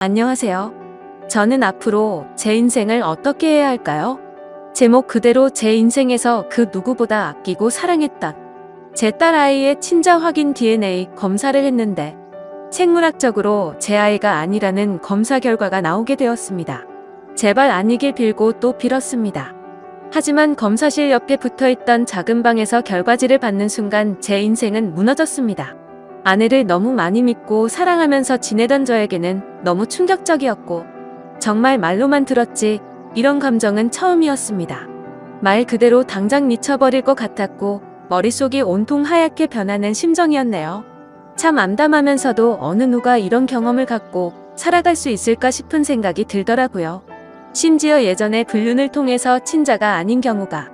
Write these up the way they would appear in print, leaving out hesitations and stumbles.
안녕하세요. 저는 앞으로 제 인생을 어떻게 해야 할까요? 제목 그대로 제 인생에서 그 누구보다 아끼고 사랑했던 제 딸아이의 친자 확인 DNA 검사를 했는데 생물학적으로 제 아이가 아니라는 검사 결과가 나오게 되었습니다. 제발 아니길 빌고 또 빌었습니다. 하지만 검사실 옆에 붙어있던 작은 방에서 결과지를 받는 순간 제 인생은 무너졌습니다. 아내를 너무 많이 믿고 사랑하면서 지내던 저에게는 너무 충격적이었고 정말 말로만 들었지 이런 감정은 처음이었습니다. 말 그대로 당장 미쳐버릴 것 같았고 머릿속이 온통 하얗게 변하는 심정이었네요. 참 암담하면서도 어느 누가 이런 경험을 갖고 살아갈 수 있을까 싶은 생각이 들더라고요. 심지어 예전에 불륜을 통해서 친자가 아닌 경우가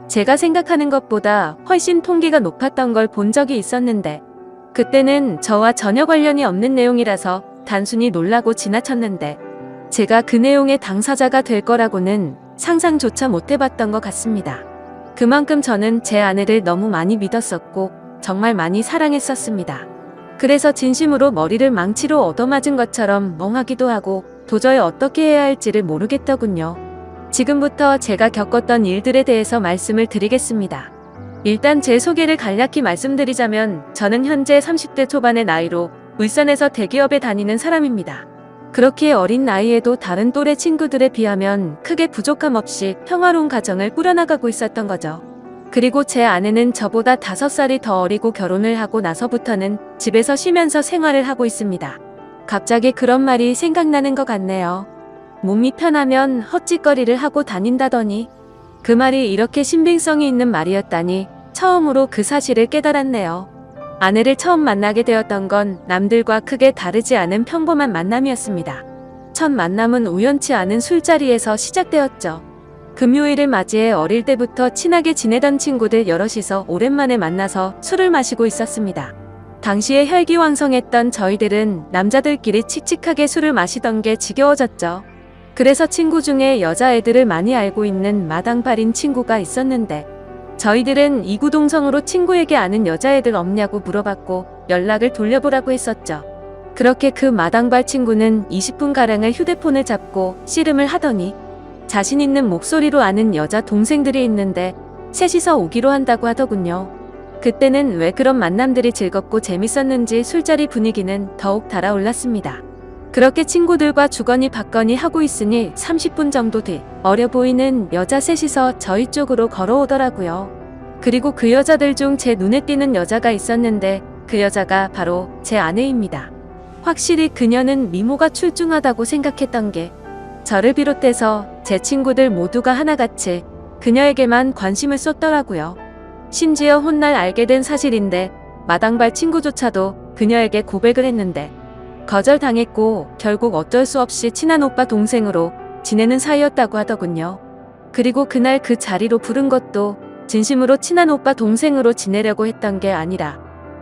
제가 생각하는 것보다 훨씬 통계가 높았던 걸 본 적이 있었는데 그때는 저와 전혀 관련이 없는 내용이라서 단순히 놀라고 지나쳤는데 제가 그 내용의 당사자가 될 거라고는 상상조차 못 해봤던 것 같습니다. 그만큼 저는 제 아내를 너무 많이 믿었었고 정말 많이 사랑했었습니다. 그래서 진심으로 머리를 망치로 얻어맞은 것처럼 멍하기도 하고 도저히 어떻게 해야 할지를 모르겠더군요. 지금부터 제가 겪었던 일들에 대해서 말씀을 드리겠습니다. 일단 제 소개를 간략히 말씀드리자면 저는 현재 30대 초반의 나이로 울산에서 대기업에 다니는 사람입니다. 그렇게 어린 나이에도 다른 또래 친구들에 비하면 크게 부족함 없이 평화로운 가정을 꾸려나가고 있었던 거죠. 그리고 제 아내는 저보다 5살이 더 어리고 결혼을 하고 나서부터는 집에서 쉬면서 생활을 하고 있습니다. 갑자기 그런 말이 생각나는 것 같네요. 몸이 편하면 헛짓거리를 하고 다닌다더니 그 말이 이렇게 신빙성이 있는 말이었다니 처음으로 그 사실을 깨달았네요. 아내를 처음 만나게 되었던 건 남들과 크게 다르지 않은 평범한 만남이었습니다. 첫 만남은 우연치 않은 술자리에서 시작되었죠. 금요일을 맞이해 어릴 때부터 친하게 지내던 친구들 여럿이서 오랜만에 만나서 술을 마시고 있었습니다. 당시에 혈기왕성했던 저희들은 남자들끼리 칙칙하게 술을 마시던 게 지겨워졌죠. 그래서 친구 중에 여자애들을 많이 알고 있는 마당발인 친구가 있었는데 저희들은 이구동성으로 친구에게 아는 여자애들 없냐고 물어봤고 연락을 돌려보라고 했었죠. 그렇게 그 마당발 친구는 20분가량을 휴대폰을 잡고 씨름을 하더니 자신 있는 목소리로 아는 여자 동생들이 있는데 셋이서 오기로 한다고 하더군요. 그때는 왜 그런 만남들이 즐겁고 재밌었는지 술자리 분위기는 더욱 달아올랐습니다. 그렇게 친구들과 주거니 받거니 하고 있으니 30분 정도 뒤 어려 보이는 여자 셋이서 저희 쪽으로 걸어오더라고요. 그리고 그 여자들 중 제 눈에 띄는 여자가 있었는데 그 여자가 바로 제 아내입니다. 확실히 그녀는 미모가 출중하다고 생각했던 게 저를 비롯해서 제 친구들 모두가 하나같이 그녀에게만 관심을 쏟더라고요. 심지어 훗날 알게 된 사실인데 마당발 친구조차도 그녀에게 고백을 했는데 거절당했고 결국 어쩔 수 없이 친한 오빠 동생으로 지내는 사이였다고 하더군요. 그리고 그날 그 자리로 부른 것도 진심으로 친한 오빠 동생으로 지내려고 했던 게 아니라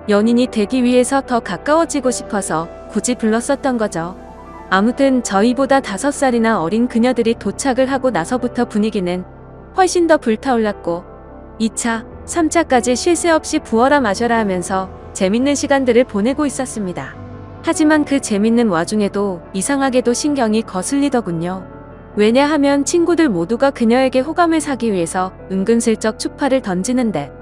연인이 되기 위해서 더 가까워지고 싶어서 굳이 불렀었던 거죠. 아무튼 저희보다 5살이나 어린 그녀들이 도착을 하고 나서부터 분위기는 훨씬 더 불타올랐고 2차, 3차까지 쉴 새 없이 부어라 마셔라 하면서 재밌는 시간들을 보내고 있었습니다. 하지만 그 재밌는 와중에도 이상하게도 신경이 거슬리더군요. 왜냐하면 친구들 모두가 그녀에게 호감을 사기 위해서 은근슬쩍 추파를 던지는데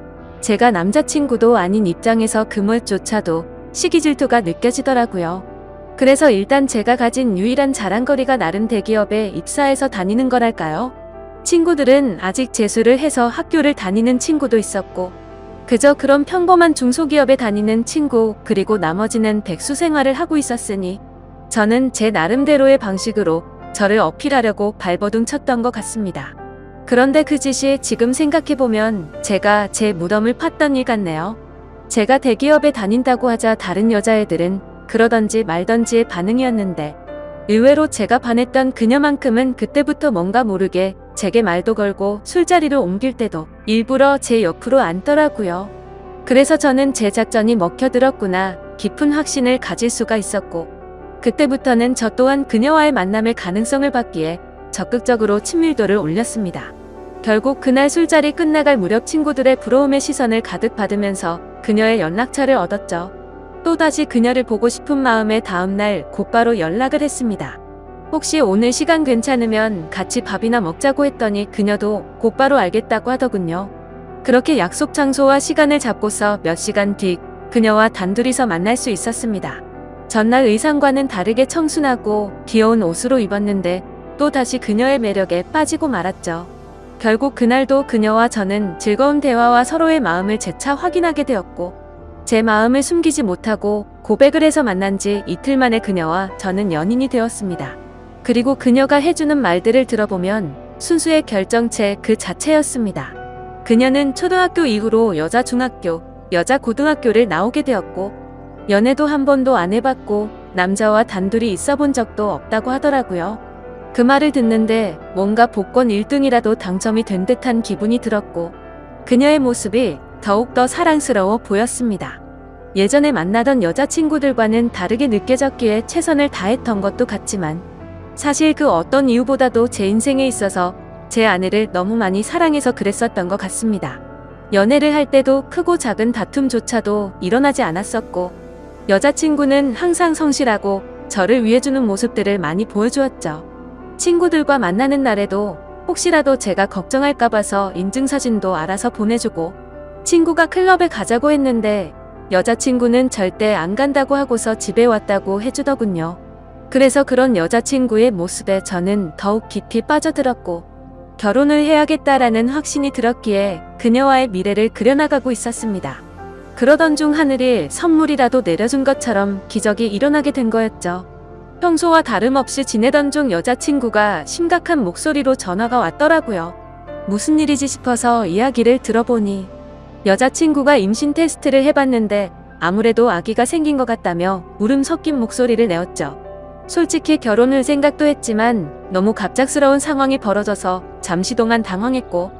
제가 남자친구도 아닌 입장에서 그 무엇조차도 시기 질투가 느껴지더라고요. 그래서 일단 제가 가진 유일한 자랑거리가 나름 대기업에 입사해서 다니는 거랄까요? 친구들은 아직 재수를 해서 학교를 다니는 친구도 있었고 그저 그런 평범한 중소기업에 다니는 친구 그리고 나머지는 백수 생활을 하고 있었으니 저는 제 나름대로의 방식으로 저를 어필하려고 발버둥 쳤던 것 같습니다. 그런데 그 짓이 지금 생각해보면 제가 제 무덤을 팠던 일 같네요. 제가 대기업에 다닌다고 하자 다른 여자애들은 그러던지 말던지의 반응이었는데 의외로 제가 반했던 그녀만큼은 그때부터 뭔가 모르게 제게 말도 걸고 술자리로 옮길 때도 일부러 제 옆으로 앉더라고요. 그래서 저는 제 작전이 먹혀들었구나 깊은 확신을 가질 수가 있었고 그때부터는 저 또한 그녀와의 만남의 가능성을 받기에 적극적으로 친밀도를 올렸습니다. 결국 그날 술자리 끝나갈 무렵 친구들의 부러움의 시선을 가득 받으면서 그녀의 연락처를 얻었죠. 또다시 그녀를 보고 싶은 마음에 다음날 곧바로 연락을 했습니다. 혹시 오늘 시간 괜찮으면 같이 밥이나 먹자고 했더니 그녀도 곧바로 알겠다고 하더군요. 그렇게 약속 장소와 시간을 잡고서 몇 시간 뒤 그녀와 단둘이서 만날 수 있었습니다. 전날 의상과는 다르게 청순하고 귀여운 옷으로 입었는데 또다시 그녀의 매력에 빠지고 말았죠. 결국 그날도 그녀와 저는 즐거운 대화와 서로의 마음을 재차 확인하게 되었고 제 마음을 숨기지 못하고 고백을 해서 만난 지 이틀 만에 그녀와 저는 연인이 되었습니다. 그리고 그녀가 해주는 말들을 들어보면 순수의 결정체 그 자체였습니다. 그녀는 초등학교 이후로 여자 중학교, 여자 고등학교를 나오게 되었고 연애도 한 번도 안 해봤고 남자와 단둘이 있어 본 적도 없다고 하더라고요. 그 말을 듣는데 뭔가 복권 1등이라도 당첨이 된 듯한 기분이 들었고 그녀의 모습이 더욱더 사랑스러워 보였습니다. 예전에 만나던 여자친구들과는 다르게 느껴졌기에 최선을 다했던 것도 같지만 사실 그 어떤 이유보다도 제 인생에 있어서 제 아내를 너무 많이 사랑해서 그랬었던 것 같습니다. 연애를 할 때도 크고 작은 다툼조차도 일어나지 않았었고 여자친구는 항상 성실하고 저를 위해주는 모습들을 많이 보여주었죠. 친구들과 만나는 날에도 혹시라도 제가 걱정할까 봐서 인증사진도 알아서 보내주고 친구가 클럽에 가자고 했는데 여자친구는 절대 안 간다고 하고서 집에 왔다고 해주더군요. 그래서 그런 여자친구의 모습에 저는 더욱 깊이 빠져들었고 결혼을 해야겠다라는 확신이 들었기에 그녀와의 미래를 그려나가고 있었습니다. 그러던 중 하늘이 선물이라도 내려준 것처럼 기적이 일어나게 된 거였죠. 평소와 다름없이 지내던 중 여자친구가 심각한 목소리로 전화가 왔더라고요. 무슨 일이지 싶어서 이야기를 들어보니 여자친구가 임신 테스트를 해봤는데 아무래도 아기가 생긴 것 같다며 울음 섞인 목소리를 내었죠. 솔직히 결혼을 생각도 했지만 너무 갑작스러운 상황이 벌어져서 잠시 동안 당황했고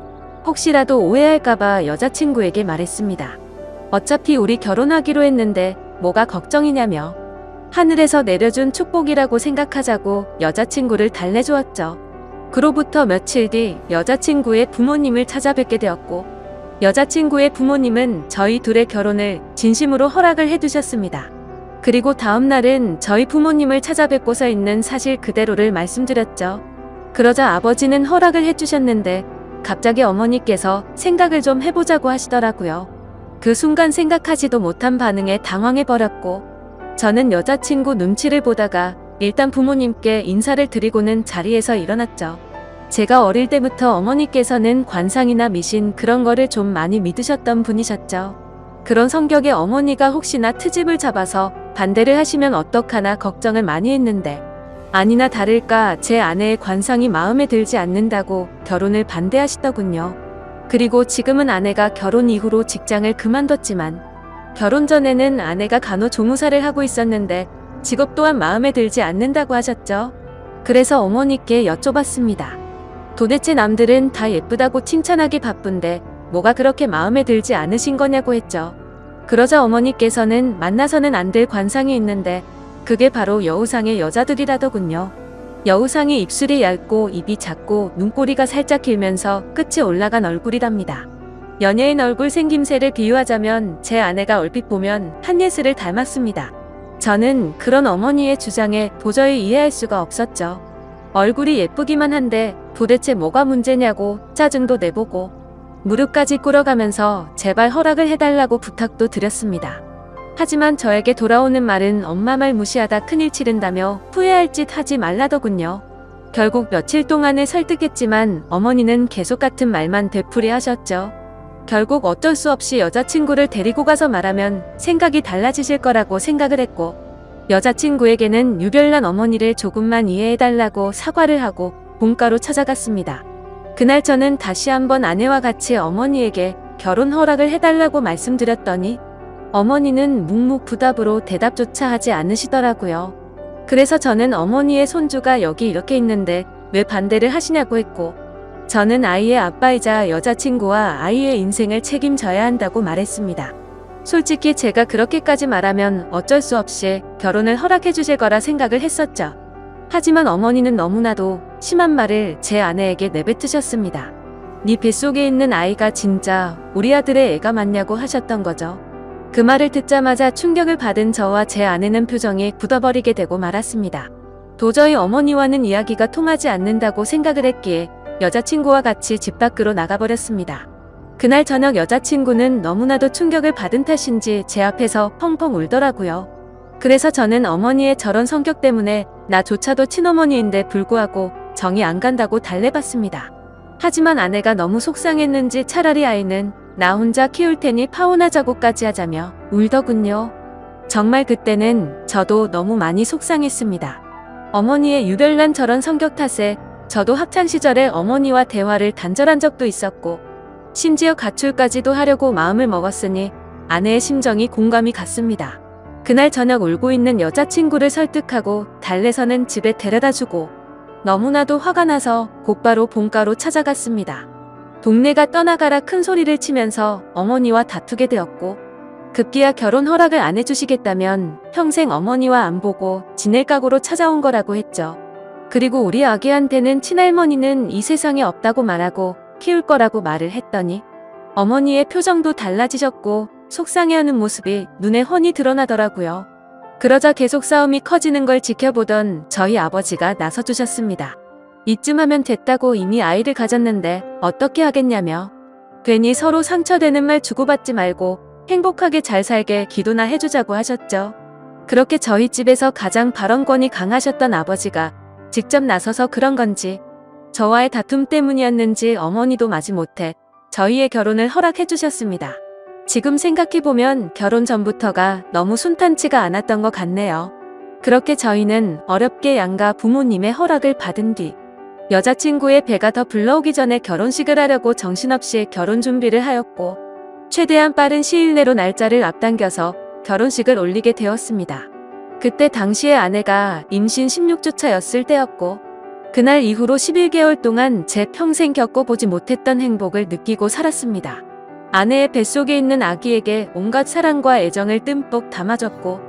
혹시라도 오해할까봐 여자친구에게 말했습니다. 어차피 우리 결혼하기로 했는데 뭐가 걱정이냐며 하늘에서 내려준 축복이라고 생각하자고 여자친구를 달래주었죠. 그로부터 며칠 뒤 여자친구의 부모님을 찾아뵙게 되었고 여자친구의 부모님은 저희 둘의 결혼을 진심으로 허락을 해두셨습니다. 그리고 다음 날은 저희 부모님을 찾아뵙고서 있는 사실 그대로를 말씀드렸죠. 그러자 아버지는 허락을 해주셨는데 갑자기 어머니께서 생각을 좀 해보자고 하시더라고요. 그 순간 생각하지도 못한 반응에 당황해버렸고 저는 여자친구 눈치를 보다가 일단 부모님께 인사를 드리고는 자리에서 일어났죠. 제가 어릴 때부터 어머니께서는 관상이나 미신 그런 거를 좀 많이 믿으셨던 분이셨죠. 그런 성격의 어머니가 혹시나 트집을 잡아서 반대를 하시면 어떡하나 걱정을 많이 했는데 아니나 다를까 제 아내의 관상이 마음에 들지 않는다고 결혼을 반대하시더군요. 그리고 지금은 아내가 결혼 이후로 직장을 그만뒀지만 결혼 전에는 아내가 간호조무사를 하고 있었는데 직업 또한 마음에 들지 않는다고 하셨죠. 그래서 어머니께 여쭤봤습니다. 도대체 남들은 다 예쁘다고 칭찬하기 바쁜데 뭐가 그렇게 마음에 들지 않으신 거냐고 했죠. 그러자 어머니께서는 만나서는 안 될 관상이 있는데 그게 바로 여우상의 여자들이라더군요. 여우상이 입술이 얇고 입이 작고 눈꼬리가 살짝 길면서 끝이 올라간 얼굴이랍니다. 연예인 얼굴 생김새를 비유하자면 제 아내가 얼핏 보면 한예슬을 닮았습니다. 저는 그런 어머니의 주장에 도저히 이해할 수가 없었죠. 얼굴이 예쁘기만 한데 도대체 뭐가 문제냐고 짜증도 내보고 무릎까지 꿇어가면서 제발 허락을 해달라고 부탁도 드렸습니다. 하지만 저에게 돌아오는 말은 엄마 말 무시하다 큰일 치른다며 후회할 짓 하지 말라더군요. 결국 며칠 동안을 설득했지만 어머니는 계속 같은 말만 되풀이하셨죠. 결국 어쩔 수 없이 여자친구를 데리고 가서 말하면 생각이 달라지실 거라고 생각을 했고 여자친구에게는 유별난 어머니를 조금만 이해해달라고 사과를 하고 본가로 찾아갔습니다. 그날 저는 다시 한번 아내와 같이 어머니에게 결혼 허락을 해달라고 말씀드렸더니 어머니는 묵묵부답으로 대답조차 하지 않으시더라고요. 그래서 저는 어머니의 손주가 여기 이렇게 있는데 왜 반대를 하시냐고 했고 저는 아이의 아빠이자 여자친구와 아이의 인생을 책임져야 한다고 말했습니다. 솔직히 제가 그렇게까지 말하면 어쩔 수 없이 결혼을 허락해 주실 거라 생각을 했었죠. 하지만 어머니는 너무나도 심한 말을 제 아내에게 내뱉으셨습니다. 네 뱃속에 있는 아이가 진짜 우리 아들의 애가 맞냐고 하셨던 거죠. 그 말을 듣자마자 충격을 받은 저와 제 아내는 표정이 굳어버리게 되고 말았습니다. 도저히 어머니와는 이야기가 통하지 않는다고 생각을 했기에 여자친구와 같이 집 밖으로 나가버렸습니다. 그날 저녁 여자친구는 너무나도 충격을 받은 탓인지 제 앞에서 펑펑 울더라고요. 그래서 저는 어머니의 저런 성격 때문에 나조차도 친어머니인데 불구하고 정이 안 간다고 달래봤습니다. 하지만 아내가 너무 속상했는지 차라리 아이는 나 혼자 키울 테니 파혼하자고까지 하자며 울더군요. 정말 그때는 저도 너무 많이 속상했습니다. 어머니의 유별난 저런 성격 탓에 저도 학창시절에 어머니와 대화를 단절한 적도 있었고 심지어 가출까지도 하려고 마음을 먹었으니 아내의 심정이 공감이 갔습니다. 그날 저녁 울고 있는 여자친구를 설득하고 달래서는 집에 데려다주고 너무나도 화가 나서 곧바로 본가로 찾아갔습니다. 동네가 떠나가라 큰 소리를 치면서 어머니와 다투게 되었고 급기야 결혼 허락을 안 해주시겠다면 평생 어머니와 안 보고 지낼 각오로 찾아온 거라고 했죠. 그리고 우리 아기한테는 친할머니는 이 세상에 없다고 말하고 키울 거라고 말을 했더니 어머니의 표정도 달라지셨고 속상해하는 모습이 눈에 훤히 드러나더라고요. 그러자 계속 싸움이 커지는 걸 지켜보던 저희 아버지가 나서주셨습니다. 이쯤 하면 됐다고 이미 아이를 가졌는데 어떻게 하겠냐며 괜히 서로 상처되는 말 주고받지 말고 행복하게 잘 살게 기도나 해주자고 하셨죠. 그렇게 저희 집에서 가장 발언권이 강하셨던 아버지가 직접 나서서 그런 건지 저와의 다툼 때문이었는지 어머니도 마지못해 저희의 결혼을 허락해 주셨습니다. 지금 생각해보면 결혼 전부터가 너무 순탄치가 않았던 것 같네요. 그렇게 저희는 어렵게 양가 부모님의 허락을 받은 뒤 여자친구의 배가 더 불러오기 전에 결혼식을 하려고 정신없이 결혼 준비를 하였고 최대한 빠른 시일 내로 날짜를 앞당겨서 결혼식을 올리게 되었습니다. 그때 당시에 아내가 임신 16주차였을 때였고 그날 이후로 11개월 동안 제 평생 겪어보지 못했던 행복을 느끼고 살았습니다. 아내의 뱃속에 있는 아기에게 온갖 사랑과 애정을 듬뿍 담아줬고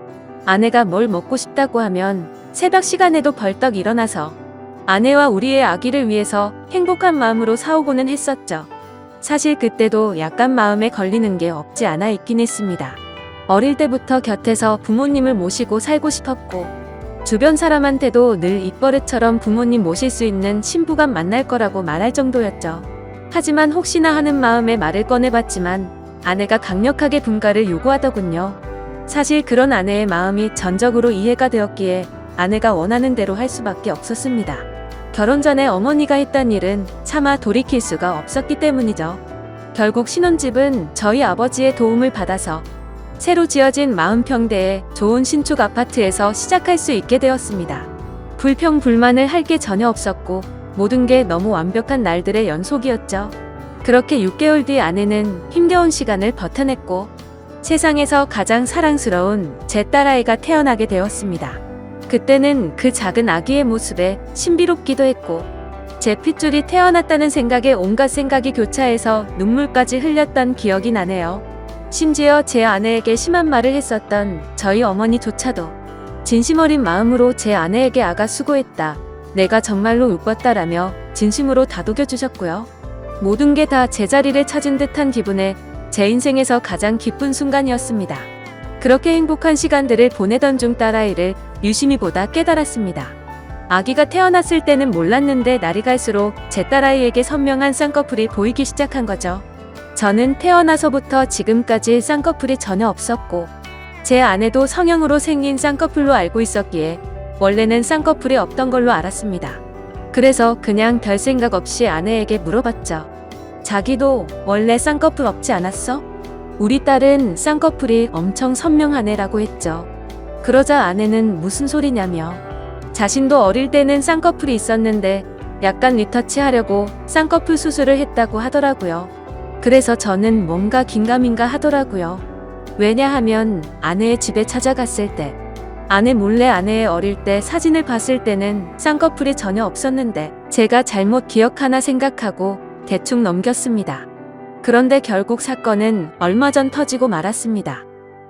아내가 뭘 먹고 싶다고 하면 새벽 시간에도 벌떡 일어나서 아내와 우리의 아기를 위해서 행복한 마음으로 사오고는 했었죠. 사실 그때도 약간 마음에 걸리는 게 없지 않아 있긴 했습니다. 어릴 때부터 곁에서 부모님을 모시고 살고 싶었고 주변 사람한테도 늘 입버릇처럼 부모님 모실 수 있는 신부가 만날 거라고 말할 정도였죠. 하지만 혹시나 하는 마음에 말을 꺼내봤지만 아내가 강력하게 분가를 요구하더군요. 사실 그런 아내의 마음이 전적으로 이해가 되었기에 아내가 원하는 대로 할 수밖에 없었습니다. 결혼 전에 어머니가 했던 일은 차마 돌이킬 수가 없었기 때문이죠. 결국 신혼집은 저희 아버지의 도움을 받아서 새로 지어진 40평대의 좋은 신축 아파트에서 시작할 수 있게 되었습니다. 불평불만을 할 게 전혀 없었고 모든 게 너무 완벽한 날들의 연속이었죠. 그렇게 6개월 뒤 아내는 힘겨운 시간을 버텨냈고 세상에서 가장 사랑스러운 제 딸아이가 태어나게 되었습니다. 그때는 그 작은 아기의 모습에 신비롭기도 했고 제 핏줄이 태어났다는 생각에 온갖 생각이 교차해서 눈물까지 흘렸던 기억이 나네요. 심지어 제 아내에게 심한 말을 했었던 저희 어머니조차도 진심 어린 마음으로 제 아내에게 아가 수고했다. 내가 정말로 웃었다라며 진심으로 다독여 주셨고요. 모든 게 다 제자리를 찾은 듯한 기분에 제 인생에서 가장 기쁜 순간이었습니다. 그렇게 행복한 시간들을 보내던 중 딸아이를 유심히 보다 깨달았습니다. 아기가 태어났을 때는 몰랐는데 날이 갈수록 제 딸아이에게 선명한 쌍꺼풀이 보이기 시작한 거죠. 저는 태어나서부터 지금까지 쌍꺼풀이 전혀 없었고 제 아내도 성형으로 생긴 쌍꺼풀로 알고 있었기에 원래는 쌍꺼풀이 없던 걸로 알았습니다. 그래서 그냥 별 생각 없이 아내에게 물어봤죠. 자기도 원래 쌍꺼풀 없지 않았어? 우리 딸은 쌍꺼풀이 엄청 선명하네라고 했죠. 그러자 아내는 무슨 소리냐며 자신도 어릴 때는 쌍꺼풀이 있었는데 약간 리터치 하려고 쌍꺼풀 수술을 했다고 하더라고요. 그래서 저는 뭔가 긴가민가 하더라고요. 왜냐하면 아내의 집에 찾아갔을 때 아내 몰래 아내의 어릴 때 사진을 봤을 때는 쌍꺼풀이 전혀 없었는데 제가 잘못 기억하나 생각하고 대충 넘겼습니다. 그런데 결국 사건은 얼마 전 터지고 말았습니다.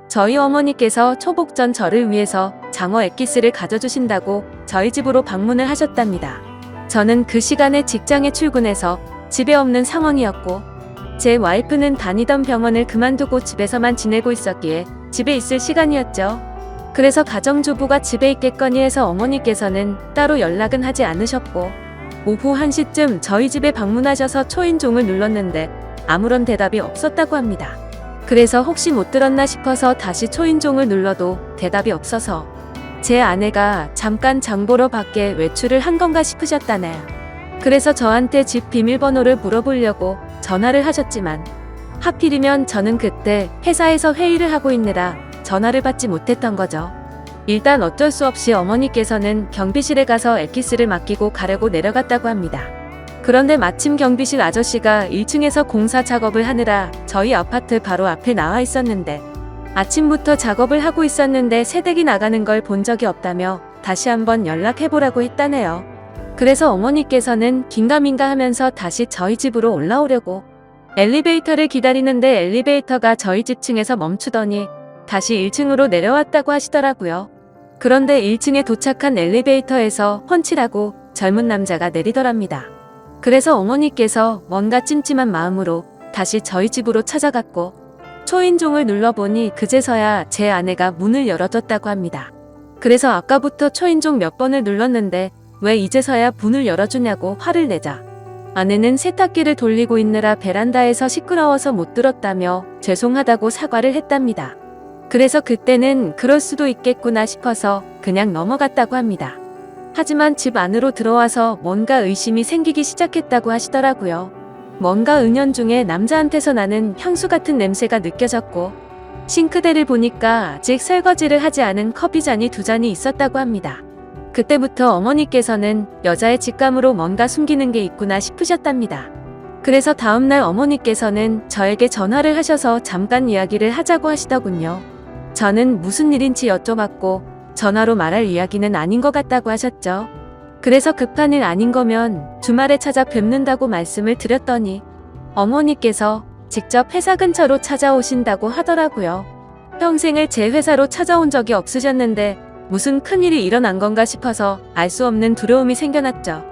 저희 어머니께서 초복 전 저를 위해서 장어 엑기스를 가져주신다고 저희 집으로 방문을 하셨답니다. 저는 그 시간에 직장에 출근해서 집에 없는 상황이었고 제 와이프는 다니던 병원을 그만두고 집에서만 지내고 있었기에 집에 있을 시간이었죠. 그래서 가정주부가 집에 있겠거니 해서 어머니께서는 따로 연락은 하지 않으셨고, 오후 1시쯤 저희 집에 방문하셔서 초인종을 눌렀는데 아무런 대답이 없었다고 합니다. 그래서 혹시 못 들었나 싶어서 다시 초인종을 눌러도 대답이 없어서 제 아내가 잠깐 장보러 밖에 외출을 한 건가 싶으셨다네요. 그래서 저한테 집 비밀번호를 물어보려고 전화를 하셨지만 하필이면 저는 그때 회사에서 회의를 하고 있느라 전화를 받지 못했던 거죠. 일단 어쩔 수 없이 어머니께서는 경비실에 가서 엑기스를 맡기고 가려고 내려갔다고 합니다. 그런데 마침 경비실 아저씨가 1층에서 공사 작업을 하느라 저희 아파트 바로 앞에 나와 있었는데 아침부터 작업을 하고 있었는데 새댁이 나가는 걸 본 적이 없다며 다시 한번 연락해보라고 했다네요. 그래서 어머니께서는 긴가민가 하면서 다시 저희 집으로 올라오려고 엘리베이터를 기다리는데 엘리베이터가 저희 집 층에서 멈추더니 다시 1층으로 내려왔다고 하시더라고요. 그런데 1층에 도착한 엘리베이터에서 훤칠하고 젊은 남자가 내리더랍니다. 그래서 어머니께서 뭔가 찜찜한 마음으로 다시 저희 집으로 찾아갔고 초인종을 눌러보니 그제서야 제 아내가 문을 열어줬다고 합니다. 그래서 아까부터 초인종 몇 번을 눌렀는데 왜 이제서야 문을 열어주냐고 화를 내자 아내는 세탁기를 돌리고 있느라 베란다에서 시끄러워서 못 들었다며 죄송하다고 사과를 했답니다. 그래서 그때는 그럴 수도 있겠구나 싶어서 그냥 넘어갔다고 합니다. 하지만 집 안으로 들어와서 뭔가 의심이 생기기 시작했다고 하시더라고요. 뭔가 은연중에 남자한테서 나는 향수 같은 냄새가 느껴졌고 싱크대를 보니까 아직 설거지를 하지 않은 커피잔이 2잔이 있었다고 합니다. 그때부터 어머니께서는 여자의 직감으로 뭔가 숨기는 게 있구나 싶으셨답니다. 그래서 다음날 어머니께서는 저에게 전화를 하셔서 잠깐 이야기를 하자고 하시더군요. 저는 무슨 일인지 여쭤봤고 전화로 말할 이야기는 아닌 것 같다고 하셨죠. 그래서 급한 일 아닌 거면 주말에 찾아뵙는다고 말씀을 드렸더니 어머니께서 직접 회사 근처로 찾아오신다고 하더라고요. 평생을 제 회사로 찾아온 적이 없으셨는데 무슨 큰일이 일어난 건가 싶어서 알 수 없는 두려움이 생겨났죠.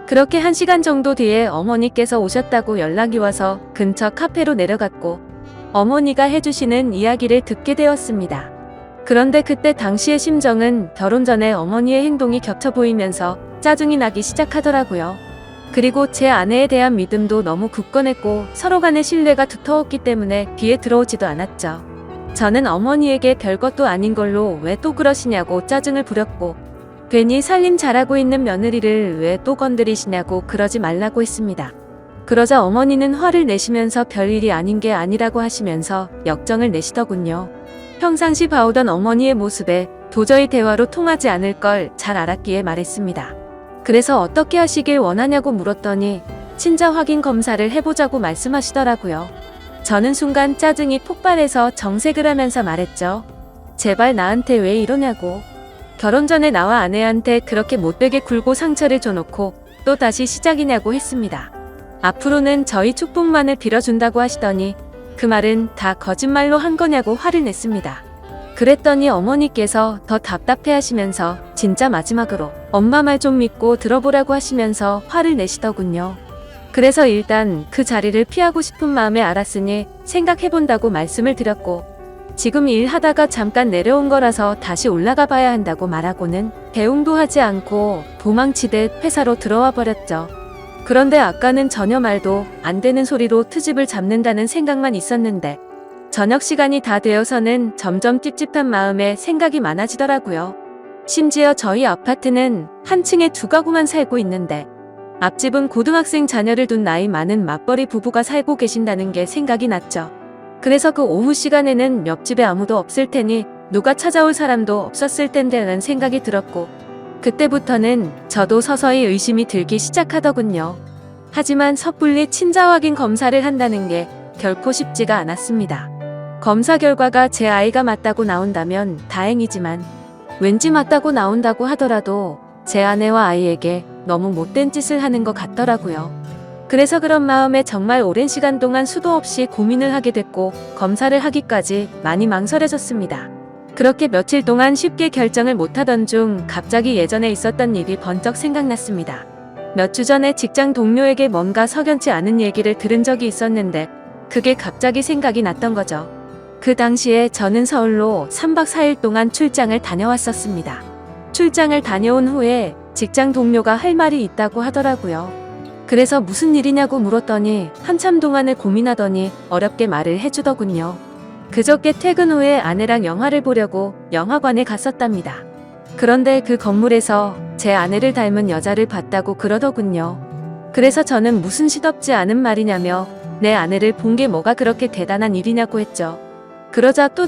그렇게 1시간 정도 뒤에 어머니께서 오셨다고 연락이 와서 근처 카페로 내려갔고 어머니가 해주시는 이야기를 듣게 되었습니다. 그런데 그때 당시의 심정은 결혼 전에 어머니의 행동이 겹쳐 보이면서 짜증이 나기 시작하더라고요. 그리고 제 아내에 대한 믿음도 너무 굳건했고 서로 간의 신뢰가 두터웠기 때문에 귀에 들어오지도 않았죠. 저는 어머니에게 별것도 아닌 걸로 왜 또 그러시냐고 짜증을 부렸고 괜히 살림 잘하고 있는 며느리를 왜 또 건드리시냐고 그러지 말라고 했습니다. 그러자 어머니는 화를 내시면서 별일이 아닌 게 아니라고 하시면서 역정을 내시더군요. 평상시 봐오던 어머니의 모습에 도저히 대화로 통하지 않을 걸 잘 알았기에 말했습니다. 그래서 어떻게 하시길 원하냐고 물었더니 친자 확인 검사를 해보자고 말씀하시더라고요. 저는 순간 짜증이 폭발해서 정색을 하면서 말했죠. 제발 나한테 왜 이러냐고. 결혼 전에 나와 아내한테 그렇게 못되게 굴고 상처를 줘놓고 또 다시 시작이냐고 했습니다. 앞으로는 저희 축복만을 빌어준다고 하시더니 그 말은 다 거짓말로 한 거냐고 화를 냈습니다. 그랬더니 어머니께서 더 답답해하시면서 진짜 마지막으로 엄마 말 좀 믿고 들어보라고 하시면서 화를 내시더군요. 그래서 일단 그 자리를 피하고 싶은 마음에 알았으니 생각해본다고 말씀을 드렸고 지금 일하다가 잠깐 내려온 거라서 다시 올라가 봐야 한다고 말하고는 대응도 하지 않고 도망치듯 회사로 들어와 버렸죠. 그런데 아까는 전혀 말도 안 되는 소리로 트집을 잡는다는 생각만 있었는데 저녁 시간이 다 되어서는 점점 찝찝한 마음에 생각이 많아지더라고요. 심지어 저희 아파트는 한 층에 2가구만 살고 있는데 앞집은 고등학생 자녀를 둔 나이 많은 맞벌이 부부가 살고 계신다는 게 생각이 났죠. 그래서 그 오후 시간에는 옆집에 아무도 없을 테니 누가 찾아올 사람도 없었을 텐데라는 생각이 들었고 그때부터는 저도 서서히 의심이 들기 시작하더군요. 하지만 섣불리 친자 확인 검사를 한다는 게 결코 쉽지가 않았습니다. 검사 결과가 제 아이가 맞다고 나온다면 다행이지만 왠지 맞다고 나온다고 하더라도 제 아내와 아이에게 너무 못된 짓을 하는 것 같더라고요. 그래서 그런 마음에 정말 오랜 시간 동안 수도 없이 고민을 하게 됐고 검사를 하기까지 많이 망설여졌습니다. 그렇게 며칠 동안 쉽게 결정을 못하던 중 갑자기 예전에 있었던 일이 번쩍 생각났습니다. 몇 주 전에 직장 동료에게 뭔가 석연치 않은 얘기를 들은 적이 있었는데 그게 갑자기 생각이 났던 거죠. 그 당시에 저는 서울로 3박 4일 동안 출장을 다녀왔었습니다. 출장을 다녀온 후에 직장 동료가 할 말이 있다고 하더라고요. 그래서 무슨 일이냐고 물었더니 한참 동안을 고민하더니 어렵게 말을 해주더군요. 그저께 퇴근 후에 아내랑 영화를 보려고 영화관에 갔었답니다. 그런데 그 건물에서 제 아내를 닮은 여자를 봤다고 그러더군요. 그래서 저는 무슨 시덥지 않은 말이냐며 내 아내를 본 게 뭐가 그렇게 대단한 일이냐고 했죠. 그러자 또